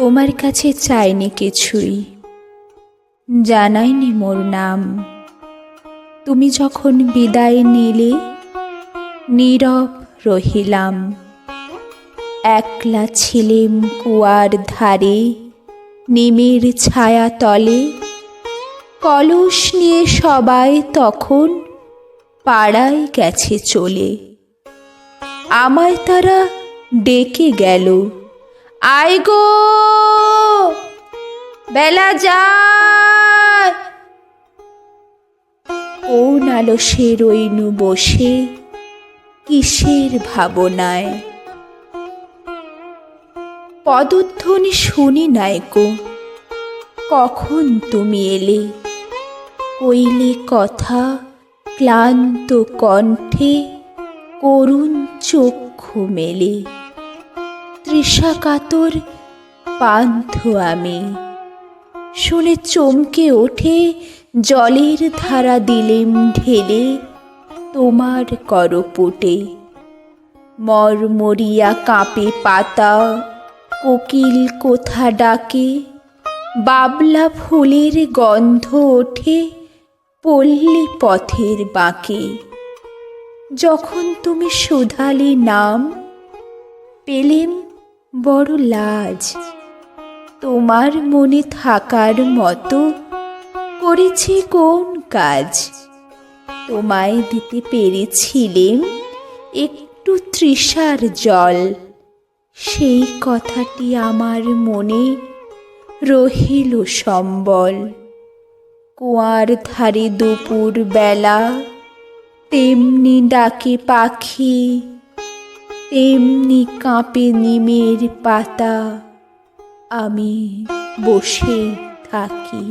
তোমার কাছে চাইনি কিছুই, জানাইনি মোর নাম। তুমি যখন বিদায় নিলে নীরব রহিলাম। একলা ছিলেম কুয়ার ধারে নিমের ছায়া তলে। কলস নিয়ে সবাই তখন পাড়ায় গেছে চলে। আমায় তারা ডেকে গেল, আয় গো বেলা যায়। কোন আলসে রইনু বসে কিসের ভাবনায়। পদধ্বনি শুনি নাই গো, কখন তুমি এলে। কইলে কথা ক্লান্ত কণ্ঠে, করুণ চক্ষু মেলে। তৃষা কাতর পান্থ আমি, শুনে চমকে ওঠে জলের ধারা দিলেম ঢেলে তোমার করপুটে। মরমরিয়া কাঁপে পাতা, কোকিল কোথা ডাকে। বাবলা ফুলের গন্ধ ওঠে পল্লী পথের বাঁকে। যখন তুমি শুধালে নাম, পেলেম বড় লাজ। তোমার মনে থাকার মতো করেছি কোন কাজ। তোমায় দিতে পেরেছিলেম একটু তৃষার জল। সেই কথাটি আমার মনে রহিল সম্বল। কুয়ার ধারে দুপুর বেলা তেমনি ডাকে পাখি, তেমনি কাঁপে নিমের পাতা। আমি বসে থাকি।